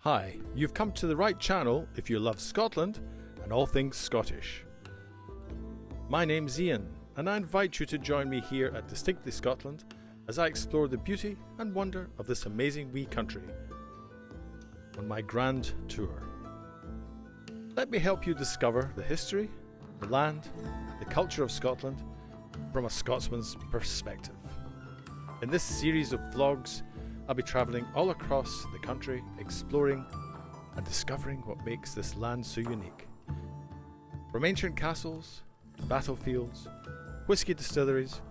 Hi, you've come to the right channel if you love Scotland and all things Scottish. My name's Iain, and I invite you to join me here at Distinctly Scotland as I explore the beauty and wonder of this amazing wee country on my grand tour. Let me help you discover the history, the land, the culture of Scotland from a Scotsman's perspective. In this series of vlogs, I'll be travelling all across the country, exploring and discovering what makes this land so unique. From ancient castles, battlefields, whisky distilleries,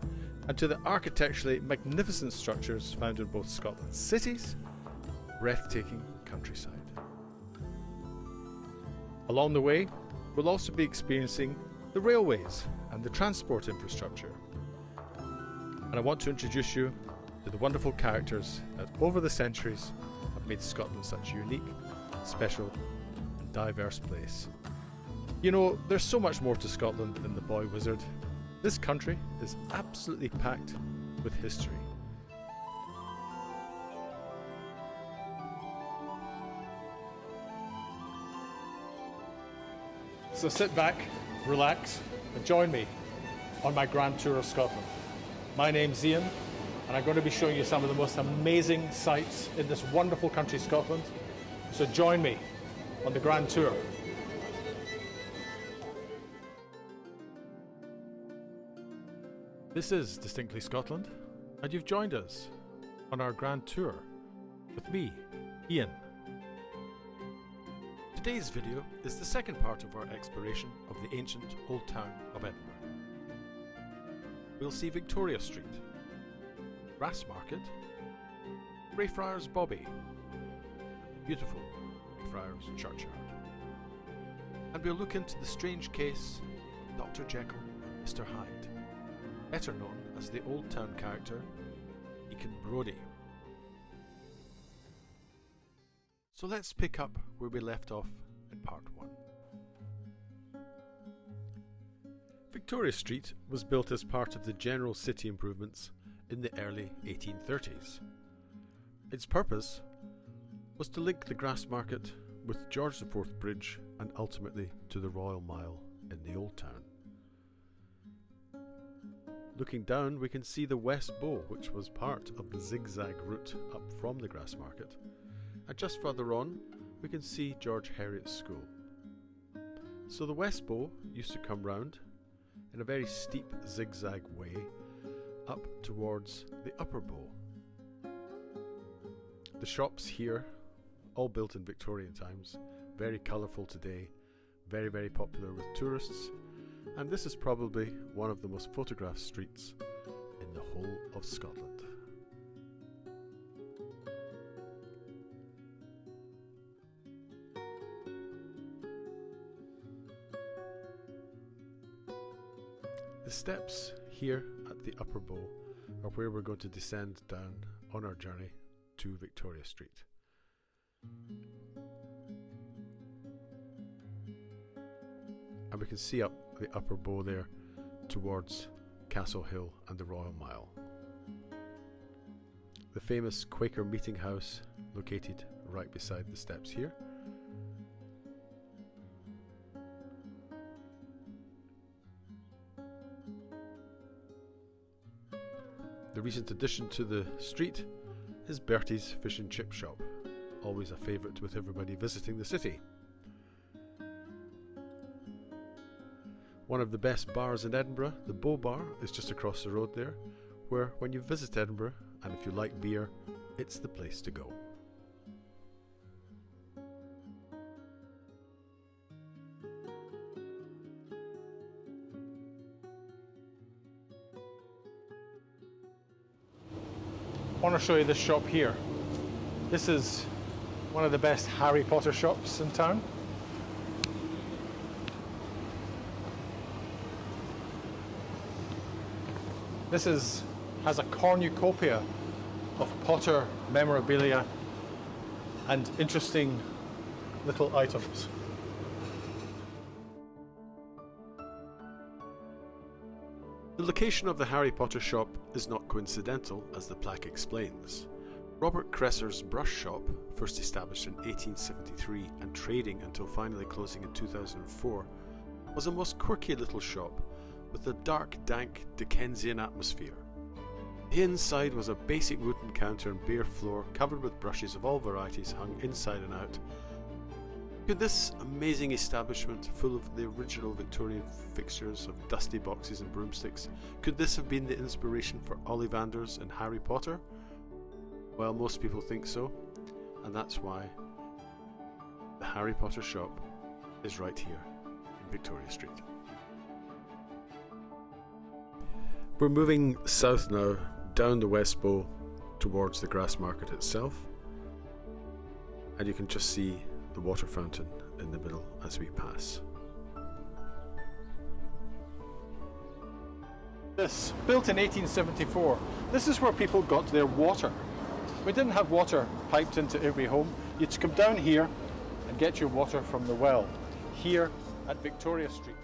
and to the architecturally magnificent structures found in both Scotland's cities and breathtaking countryside. Along the way, we'll also be experiencing the railways and the transport infrastructure. And I want to introduce you to the wonderful characters that over the centuries have made Scotland such a unique, special and diverse place. You know, there's so much more to Scotland than the boy wizard. This country is absolutely packed with history. So sit back, relax, and join me on my grand tour of Scotland. My name's Iain, and I'm going to be showing you some of the most amazing sights in this wonderful country, Scotland. So join me on the grand tour. This is Distinctly Scotland, and you've joined us on our grand tour with me, Iain. Today's video is the second part of our exploration of the ancient Old Town of Edinburgh. We'll see Victoria Street, Grassmarket, Greyfriars Bobby, and the beautiful Greyfriars Churchyard. And we'll look into the strange case of Dr. Jekyll and Mr. Hyde, better known as the Old Town character Deacon Brodie. So let's pick up where we left off in part 1. Victoria Street was built as part of the general city improvements in the early 1830s. Its purpose was to link the Grassmarket with George IV Bridge and ultimately to the Royal Mile in the Old Town. Looking down, we can see the West Bow, which was part of the zigzag route up from the Grassmarket. And just further on, we can see George Heriot's School. So the West Bow used to come round in a very steep zigzag way up towards the Upper Bow. The shops here, all built in Victorian times, very colourful today, very, very popular with tourists, and this is probably one of the most photographed streets in the whole of Scotland. The steps here at the Upper Bow are where we're going to descend down on our journey to Victoria Street. And we can see up the Upper Bow there towards Castlehill and the Royal Mile. The famous Quaker meeting house located right beside the steps here. The recent addition to the street is Bertie's Fish and Chip Shop, always a favourite with everybody visiting the city. One of the best bars in Edinburgh, the Bow Bar, is just across the road there, where when you visit Edinburgh, and if you like beer, it's the place to go. I want to show you this shop here. This is one of the best Harry Potter shops in town. This has a cornucopia of Potter memorabilia and interesting little items. The location of the Harry Potter shop is not coincidental, as the plaque explains. Robert Cresser's brush shop, first established in 1873 and trading until finally closing in 2004, was a most quirky little shop with a dark, dank Dickensian atmosphere. The inside was a basic wooden counter and bare floor covered with brushes of all varieties hung inside and out. Could this amazing establishment, full of the original Victorian fixtures of dusty boxes and broomsticks, could this have been the inspiration for Ollivanders and Harry Potter? Well, most people think so, and that's why the Harry Potter shop is right here in Victoria Street. We're moving south now, down the West Bow towards the Grassmarket itself, and you can just see the water fountain in the middle as we pass. This, built in 1874, this is where people got their water. We didn't have water piped into every home. You'd come down here and get your water from the well, here at Victoria Street.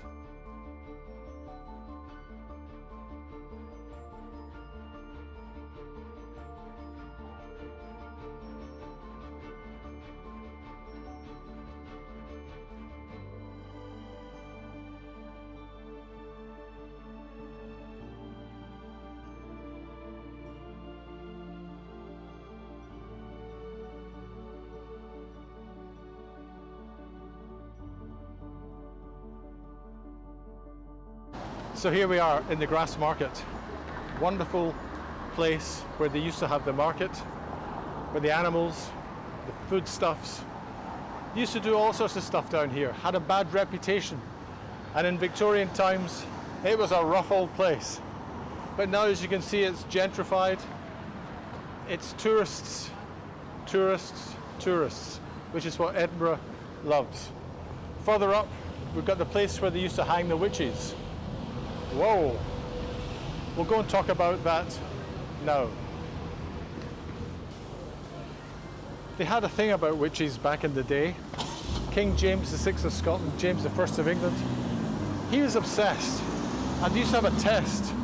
So here we are in the Grassmarket. Wonderful place where they used to have the market, where the animals, the foodstuffs, used to do all sorts of stuff down here, had a bad reputation. And in Victorian times, it was a rough old place. But now, as you can see, it's gentrified. It's tourists, tourists, tourists, which is what Edinburgh loves. Further up, we've got the place where they used to hang the witches. Whoa! We'll go and talk about that now. They had a thing about witches back in the day. King James VI of Scotland, James I of England, he was obsessed and they used to have a test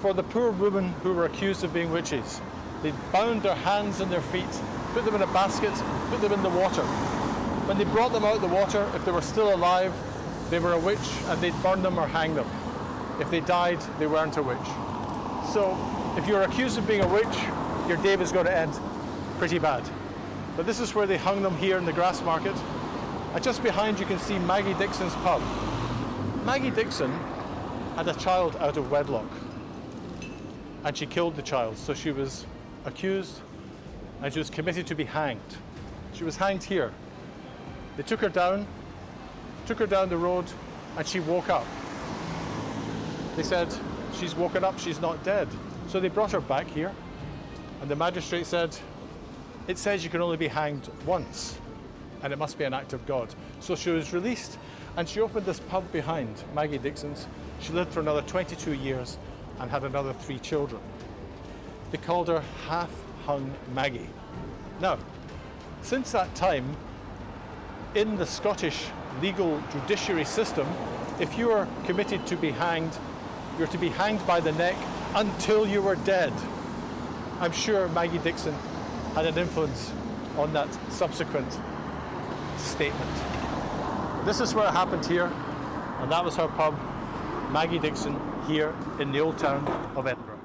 for the poor women who were accused of being witches. They'd bound their hands and their feet, put them in a basket, put them in the water. When they brought them out of the water, if they were still alive, they were a witch and they'd burn them or hang them. If they died, they weren't a witch. So if you're accused of being a witch, your day was going to end pretty bad. But this is where they hung them here in the Grassmarket. And just behind you can see Maggie Dixon's pub. Maggie Dixon had a child out of wedlock and she killed the child. So she was accused and she was committed to be hanged. She was hanged here. They took her down the road and she woke up. They said, she's woken up, she's not dead. So they brought her back here, and the magistrate said, it says you can only be hanged once, and it must be an act of God. So she was released, and she opened this pub behind, Maggie Dixon's. She lived for another 22 years and had another 3 children. They called her Half-Hung Maggie. Now, since that time, in the Scottish legal judiciary system, if you are committed to be hanged, you're to be hanged by the neck until you were dead. I'm sure Maggie Dixon had an influence on that subsequent statement. This is where it happened here, and that was her pub, Maggie Dixon, here in the old town of Edinburgh.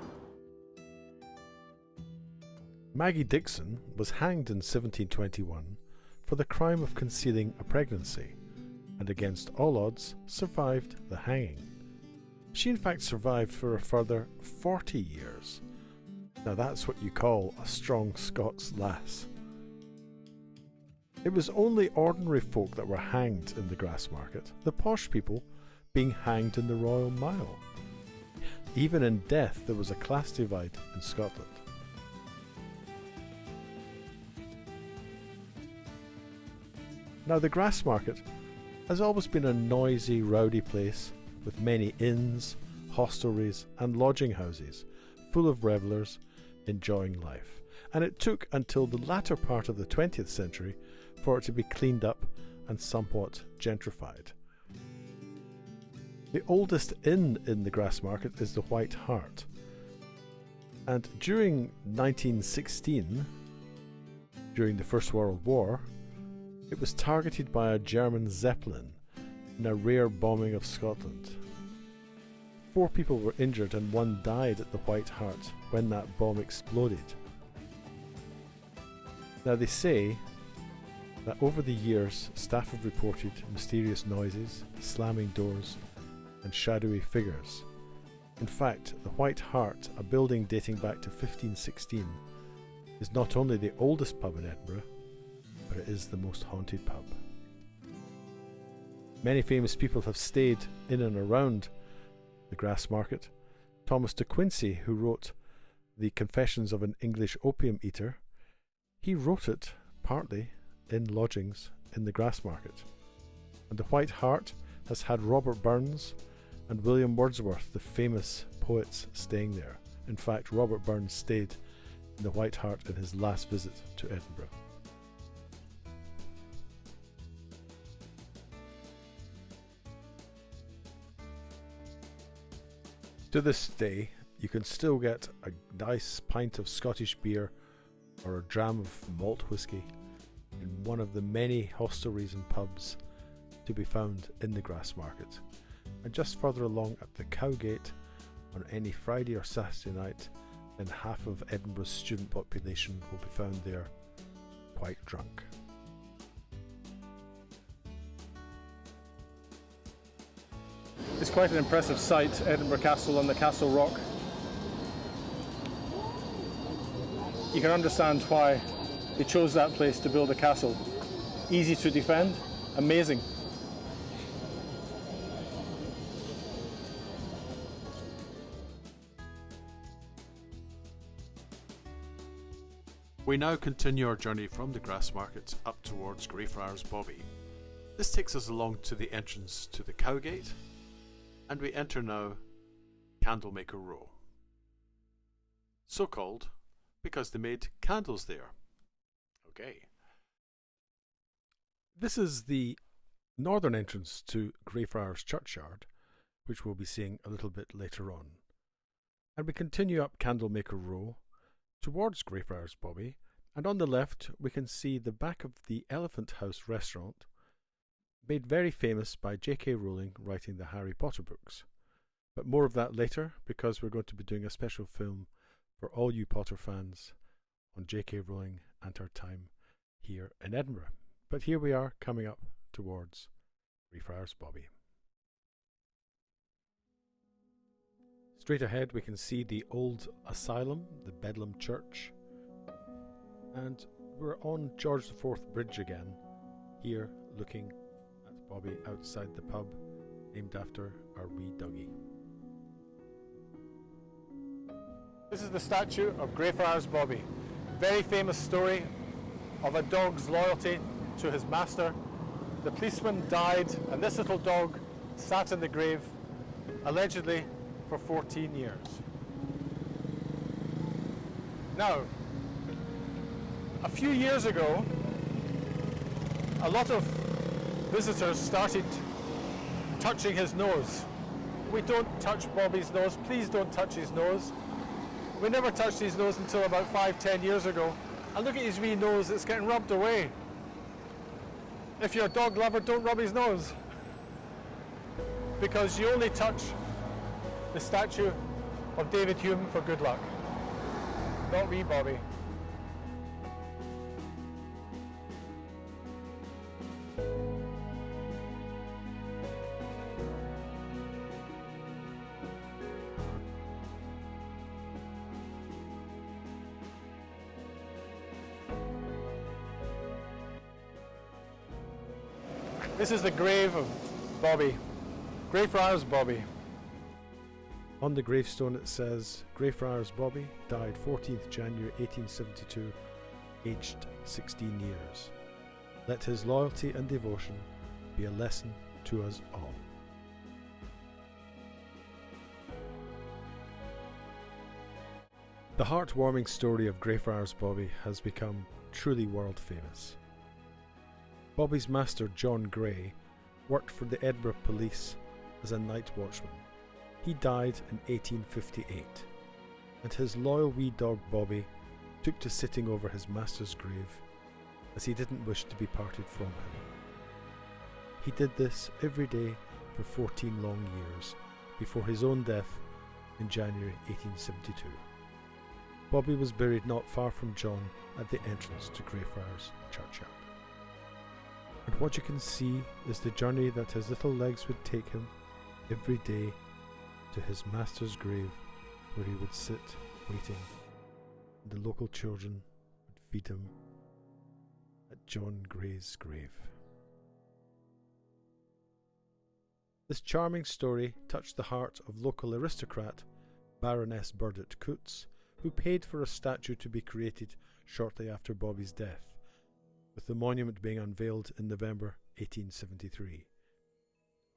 Maggie Dixon was hanged in 1721 for the crime of concealing a pregnancy, and against all odds survived the hanging. She in fact survived for a further 40 years. Now that's what you call a strong Scots lass. It was only ordinary folk that were hanged in the Grassmarket, the posh people being hanged in the Royal Mile. Even in death there was a class divide in Scotland. Now the Grassmarket has always been a noisy, rowdy place with many inns, hostelries and lodging houses full of revellers enjoying life, and it took until the latter part of the 20th century for it to be cleaned up and somewhat gentrified. The oldest inn in the Grassmarket is the White Hart, and during 1916 During the First World War, it was targeted by a German Zeppelin in a rare bombing of Scotland. 4 people were injured and 1 died at the White Hart when that bomb exploded. Now they say that over the years staff have reported mysterious noises, slamming doors and shadowy figures. In fact, the White Hart, a building dating back to 1516, is not only the oldest pub in Edinburgh, but it is the most haunted pub. Many famous people have stayed in and around the Grassmarket. Thomas de Quincey, who wrote The Confessions of an English Opium Eater, he wrote it partly in lodgings in the Grassmarket. And the White Hart has had Robert Burns and William Wordsworth, the famous poets, staying there. In fact, Robert Burns stayed in the White Hart in his last visit to Edinburgh. To this day, you can still get a nice pint of Scottish beer or a dram of malt whisky in one of the many hostelries and pubs to be found in the Grassmarket. And just further along at the Cowgate, on any Friday or Saturday night, then half of Edinburgh's student population will be found there quite drunk. It's quite an impressive sight, Edinburgh Castle on the Castle Rock. You can understand why they chose that place to build a castle. Easy to defend, amazing. We now continue our journey from the Grassmarket up towards Greyfriars Bobby. This takes us along to the entrance to the Cowgate, and we enter now Candlemaker Row. So called because they made candles there. Okay. This is the northern entrance to Greyfriars Churchyard, which we'll be seeing a little bit later on. And we continue up Candlemaker Row towards Greyfriars Bobby, and on the left we can see the back of the Elephant House restaurant, made very famous by J.K. Rowling writing the Harry Potter books. But more of that later, because we're going to be doing a special film for all you Potter fans on J.K. Rowling and her time here in Edinburgh. But here we are coming up towards Greyfriars Bobby. Straight ahead we can see the old asylum, the Bedlam Church, and we're on George IV Bridge again, here looking at Bobby outside the pub named after our wee doggy. This is the statue of Greyfriars Bobby. Very famous story of a dog's loyalty to his master. The policeman died and this little dog sat in the grave, allegedly for 14 years. Now, a few years ago, a lot of visitors started touching his nose. We don't touch Bobby's nose. Please don't touch his nose. We never touched his nose until about 5-10 years ago. And look at his wee nose, it's getting rubbed away. If you're a dog lover, don't rub his nose. Because you only touch the statue of David Hume for good luck. Not wee Bobby. This is the grave of Bobby, Greyfriars Bobby. On the gravestone it says, Greyfriars Bobby died 14th January 1872, aged 16 years. Let his loyalty and devotion be a lesson to us all. The heartwarming story of Greyfriars Bobby has become truly world famous. Bobby's master, John Gray, worked for the Edinburgh Police as a night watchman. He died in 1858, and his loyal wee dog Bobby took to sitting over his master's grave as he didn't wish to be parted from him. He did this every day for 14 long years, before his own death in January 1872. Bobby was buried not far from John at the entrance to Greyfriars Churchyard. And what you can see is the journey that his little legs would take him every day to his master's grave, where he would sit waiting, and the local children would feed him at John Gray's grave. This charming story touched the heart of local aristocrat Baroness Burdett Coutts, who paid for a statue to be created shortly after Bobby's death, with the monument being unveiled in November 1873.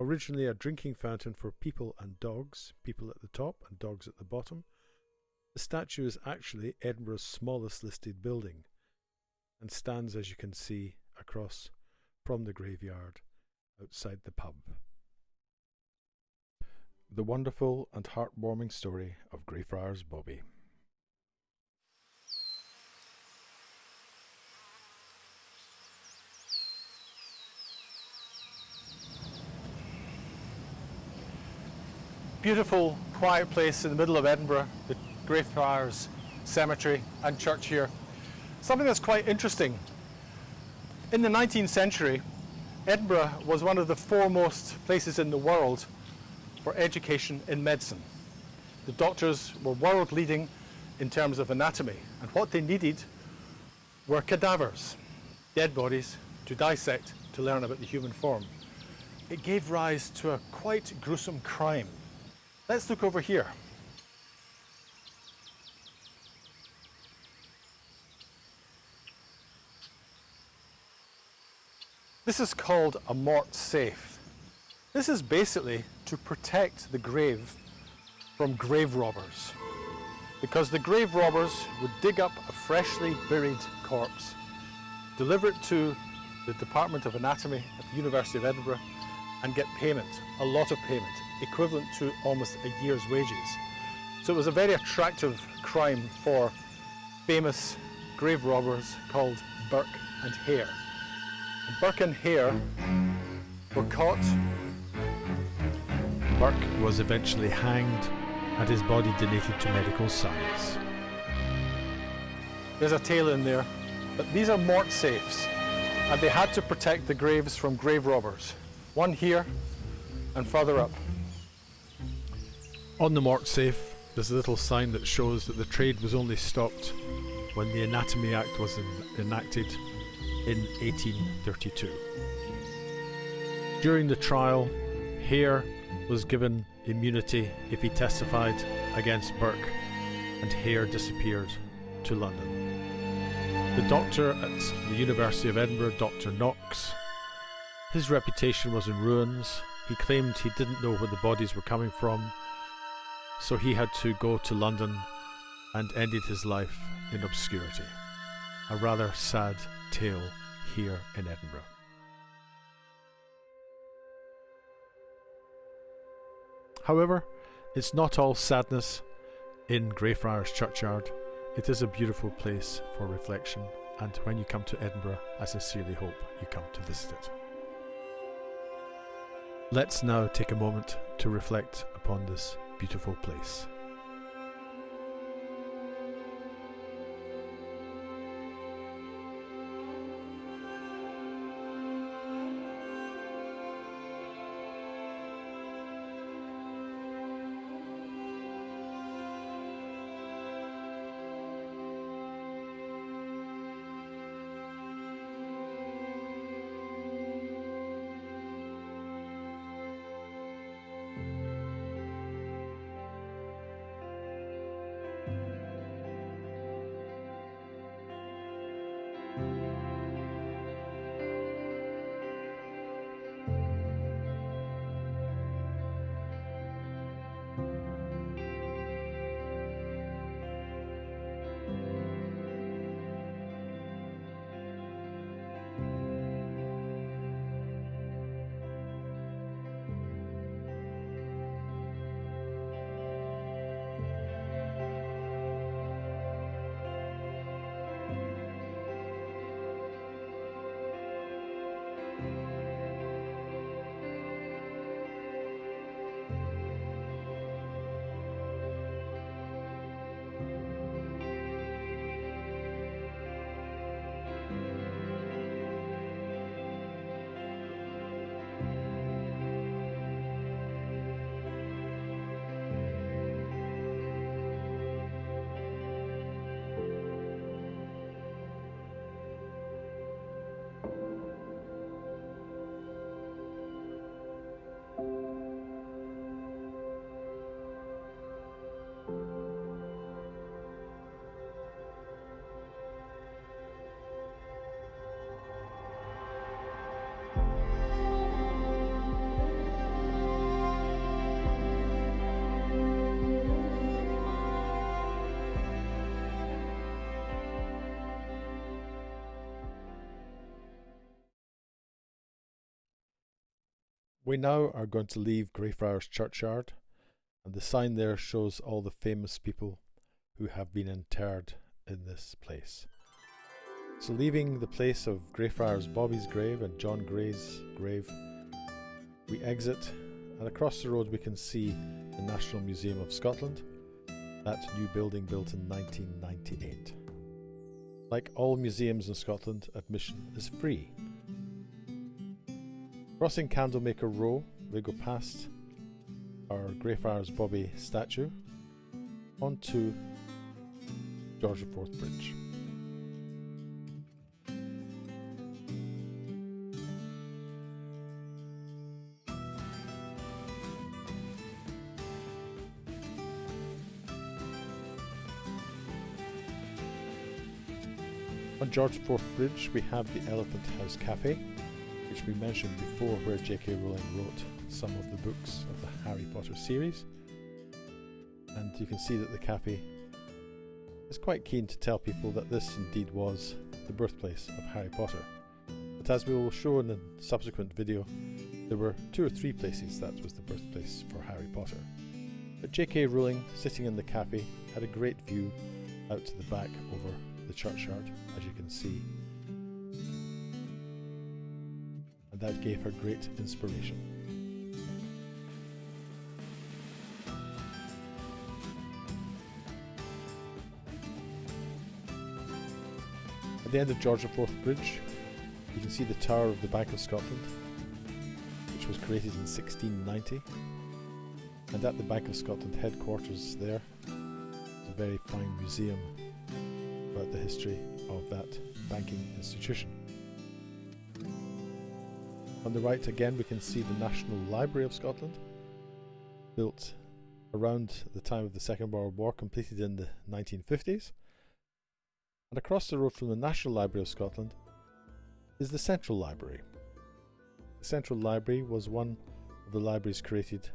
Originally a drinking fountain for people and dogs, people at the top and dogs at the bottom, the statue is actually Edinburgh's smallest listed building and stands, as you can see, across from the graveyard outside the pub. The wonderful and heartwarming story of Greyfriars Bobby. Beautiful, quiet place in the middle of Edinburgh, the Greyfriars Cemetery and church here. Something that's quite interesting. In the 19th century, Edinburgh was one of the foremost places in the world for education in medicine. The doctors were world leading in terms of anatomy, and what they needed were cadavers, dead bodies, to dissect, to learn about the human form. It gave rise to a quite gruesome crime. Let's look over here. This is called a mort safe. This is basically to protect the grave from grave robbers, because the grave robbers would dig up a freshly buried corpse, deliver it to the Department of Anatomy at the University of Edinburgh, and get payment, a lot of payment, equivalent to almost a year's wages. So it was a very attractive crime for famous grave robbers called Burke and Hare. And Burke and Hare were caught. Burke was eventually hanged and his body donated to medical science. There's a tale in there, but these are mort safes, and they had to protect the graves from grave robbers. One here and further up. On the mort safe, there's a little sign that shows that the trade was only stopped when the Anatomy Act was enacted in 1832. During the trial, Hare was given immunity if he testified against Burke, and Hare disappeared to London. The doctor at the University of Edinburgh, Dr. Knox, his reputation was in ruins. He claimed he didn't know where the bodies were coming from, so he had to go to London and ended his life in obscurity. A rather sad tale here in Edinburgh. However, it's not all sadness in Greyfriars Churchyard. It is a beautiful place for reflection, and when you come to Edinburgh, I sincerely hope you come to visit it. Let's now take a moment to reflect upon this beautiful place. We now are going to leave Greyfriars Churchyard, and the sign there shows all the famous people who have been interred in this place. So leaving the place of Greyfriars Bobby's grave and John Gray's grave, we exit, and across the road we can see the National Museum of Scotland, that new building built in 1998. Like all museums in Scotland, admission is free. Crossing Candlemaker Row, we go past our Greyfriars Bobby statue onto George IV Bridge. On George IV Bridge we have the Elephant House Cafe, which we mentioned before, where J.K. Rowling wrote some of the books of the Harry Potter series. And you can see that the cafe is quite keen to tell people that this indeed was the birthplace of Harry Potter. But as we will show in a subsequent video, there were 2 or 3 places that was the birthplace for Harry Potter. But J.K. Rowling, sitting in the cafe, had a great view out to the back over the churchyard, as you can see. And that gave her great inspiration. At the end of George IV Bridge, you can see the tower of the Bank of Scotland, which was created in 1690. And at the Bank of Scotland headquarters there, is a very fine museum about the history of that banking institution. On the right again we can see the National Library of Scotland, built around the time of the Second World War, completed in the 1950s. And across the road from the National Library of Scotland is the Central Library. The Central Library was one of the libraries created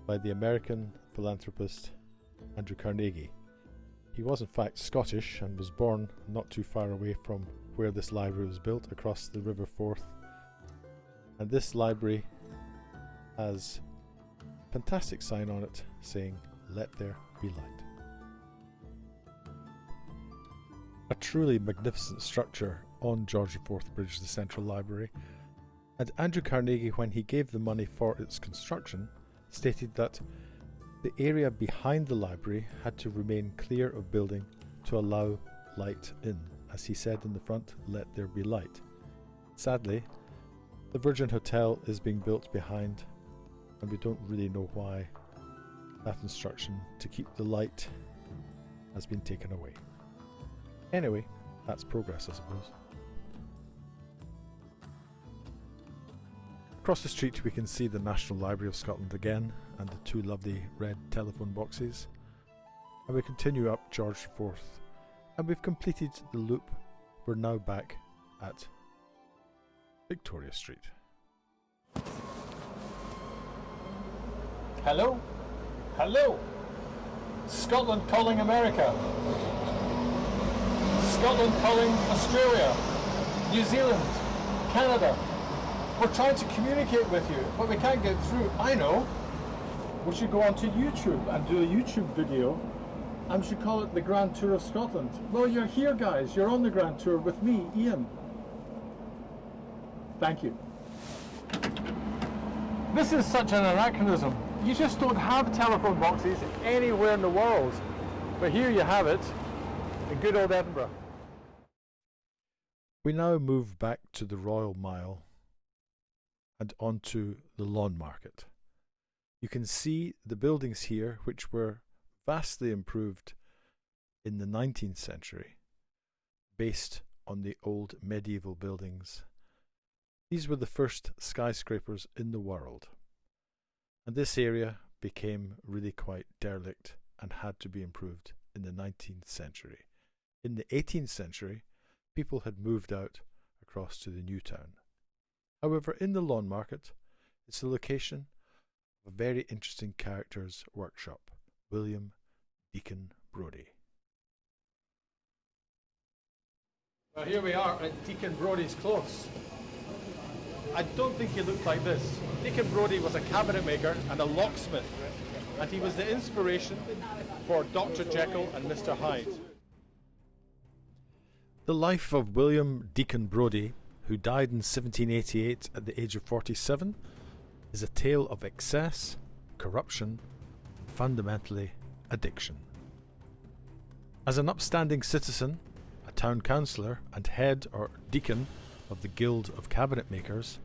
by the American philanthropist Andrew Carnegie. He was in fact Scottish and was born not too far away from where this library was built, across the River Forth. And this library has a fantastic sign on it saying, "Let there be light." A truly magnificent structure on George IV Bridge, the Central Library. And Andrew Carnegie, when he gave the money for its construction, stated that the area behind the library had to remain clear of building to allow light in. As he said in the front, "Let there be light." Sadly, the Virgin Hotel is being built behind, and we don't really know why that instruction to keep the light has been taken away. Anyway, that's progress, I suppose. Across the street we can see the National Library of Scotland again, and the 2 lovely red telephone boxes. And we continue up George IV, and we've completed the loop. We're now back at Victoria Street. Hello? Hello? Scotland calling America. Scotland calling Australia. New Zealand. Canada. We're trying to communicate with you, but we can't get through. I know. We should go onto YouTube and do a YouTube video, and we should call it the Grand Tour of Scotland. Well, you're here, guys. You're on the Grand Tour with me, Iain. Thank you. This is such an anachronism. You just don't have telephone boxes anywhere in the world. But here you have it, in good old Edinburgh. We now move back to the Royal Mile and onto the Lawnmarket. You can see the buildings here, which were vastly improved in the 19th century, based on the old medieval buildings. These were the first skyscrapers in the world, and this area became really quite derelict and had to be improved in the 19th century. In the 18th century, people had moved out across to the new town. However, in the Lawnmarket, it's the location of a very interesting character's workshop, William Deacon Brodie. Well, here we are at Deacon Brodie's Close. I don't think he looked like this. Deacon Brodie was a cabinet maker and a locksmith, and he was the inspiration for Dr. Jekyll and Mr. Hyde. The life of William Deacon Brodie, who died in 1788 at the age of 47, is a tale of excess, corruption, and fundamentally addiction. As an upstanding citizen, a town councillor and head or deacon of the Guild of Cabinet Makers,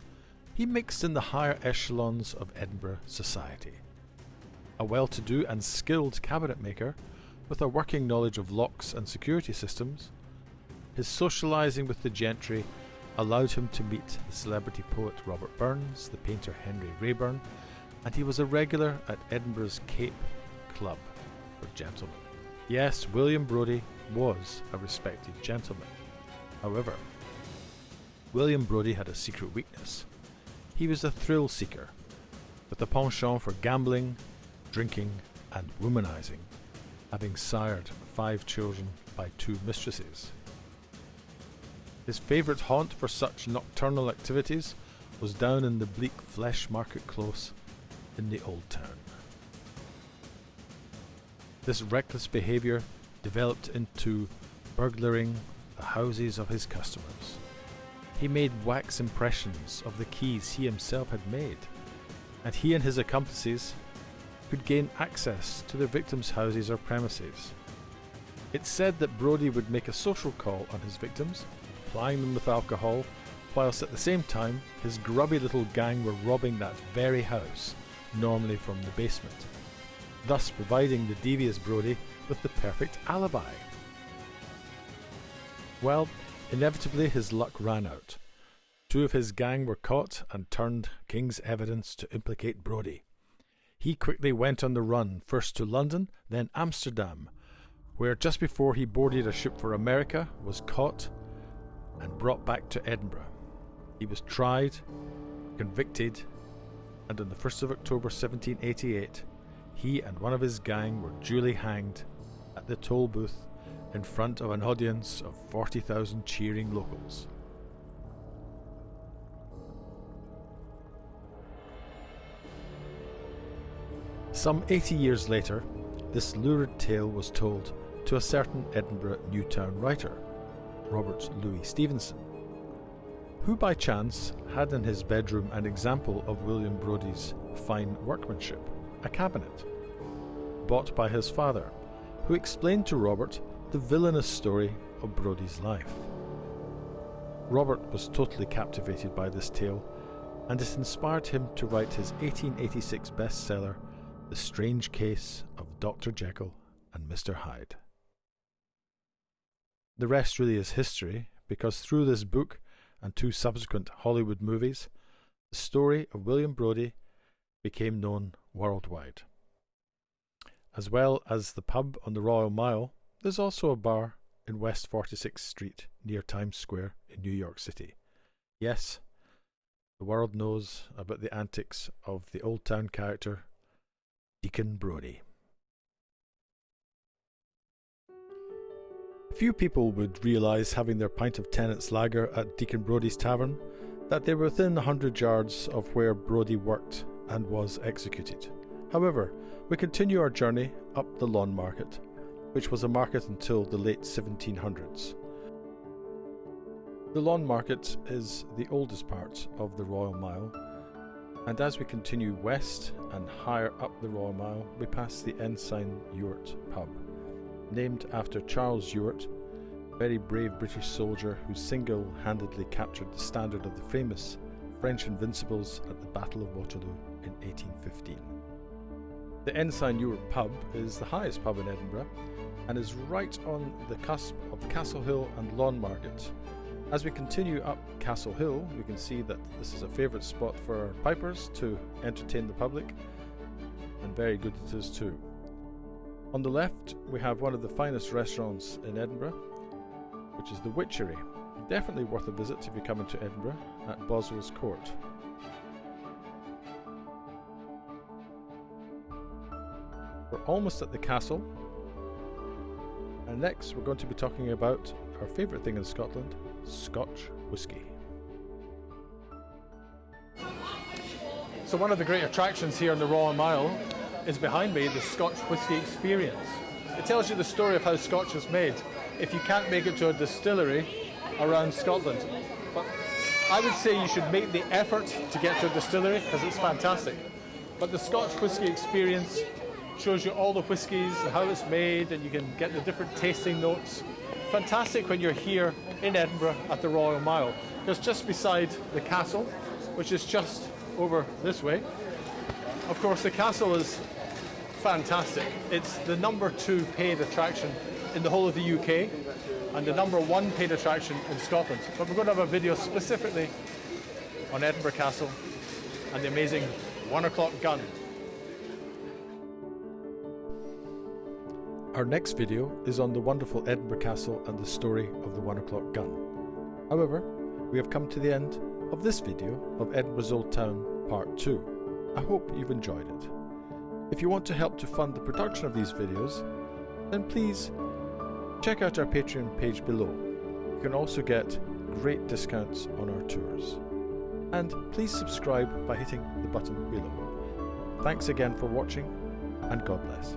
he mixed in the higher echelons of Edinburgh society. A well-to-do and skilled cabinet maker with a working knowledge of locks and security systems, his socialising with the gentry allowed him to meet the celebrity poet Robert Burns, the painter Henry Raeburn, and he was a regular at Edinburgh's Cape Club for gentlemen. Yes, William Brodie was a respected gentleman. However, William Brodie had a secret weakness. He was a thrill seeker, with a penchant for gambling, drinking and womanizing, having sired 5 children by 2 mistresses. His favourite haunt for such nocturnal activities was down in the bleak Flesh Market Close in the Old Town. This reckless behaviour developed into burglaring the houses of his customers. He made wax impressions of the keys he himself had made, and he and his accomplices could gain access to their victims' houses or premises. It's said that Brodie would make a social call on his victims, plying them with alcohol, whilst at the same time his grubby little gang were robbing that very house, normally from the basement, thus providing the devious Brodie with the perfect alibi. Well, inevitably his luck ran out. 2 of his gang were caught and turned King's evidence to implicate Brodie. He quickly went on the run, first to London, then Amsterdam, where just before he boarded a ship for America, was caught and brought back to Edinburgh. He was tried, convicted, and on the 1st of October 1788, he and one of his gang were duly hanged at the toll booth in front of an audience of 40,000 cheering locals. Some 80 years later, this lurid tale was told to a certain Edinburgh New Town writer, Robert Louis Stevenson, who by chance had in his bedroom an example of William Brodie's fine workmanship, a cabinet, bought by his father, who explained to Robert the villainous story of Brodie's life. Robert was totally captivated by this tale, and it inspired him to write his 1886 bestseller, The Strange Case of Dr. Jekyll and Mr. Hyde. The rest really is history, because through this book and 2 subsequent Hollywood movies, the story of William Brodie became known worldwide. As well as the pub on the Royal Mile, there's also a bar in West 46th Street near Times Square in New York City. Yes, the world knows about the antics of the Old Town character Deacon Brodie. Few people would realise, having their pint of Tennant's lager at Deacon Brodie's tavern, that they were within 100 yards of where Brodie worked and was executed. However, we continue our journey up the Lawnmarket, which was a market until the late 1700s. The Lawnmarket is the oldest part of the Royal Mile, and as we continue west and higher up the Royal Mile, we pass the Ensign Ewart pub, named after Charles Ewart, a very brave British soldier who single-handedly captured the standard of the famous French Invincibles at the Battle of Waterloo in 1815. The Ensign Ewart pub is the highest pub in Edinburgh and is right on the cusp of Castlehill and Lawnmarket. As we continue up Castlehill, we can see that this is a favourite spot for our pipers to entertain the public, and very good it is too. On the left, we have one of the finest restaurants in Edinburgh, which is the Witchery. Definitely worth a visit if you come into Edinburgh at Boswell's Court. We're almost at the castle, and next we're going to be talking about our favourite thing in Scotland, Scotch whisky. So one of the great attractions here in the Royal Mile is behind me, the Scotch Whisky Experience. It tells you the story of how Scotch is made if you can't make it to a distillery around Scotland. But I would say you should make the effort to get to a distillery because it's fantastic. But the Scotch Whisky Experience shows you all the whiskies and how it's made, and you can get the different tasting notes. Fantastic when you're here in Edinburgh at the Royal Mile. Because just beside the castle, which is just over this way, of course the castle is fantastic. It's the #2 paid attraction in the whole of the UK and the #1 paid attraction in Scotland. But we're going to have a video specifically on Edinburgh Castle and the amazing 1 o'clock gun. Our next video is on the wonderful Edinburgh Castle and the story of the 1 o'clock gun. However, we have come to the end of this video of Edinburgh's Old Town Part 2. I hope you've enjoyed it. If you want to help to fund the production of these videos, then please check out our Patreon page below. You can also get great discounts on our tours. And please subscribe by hitting the button below. Thanks again for watching, and God bless.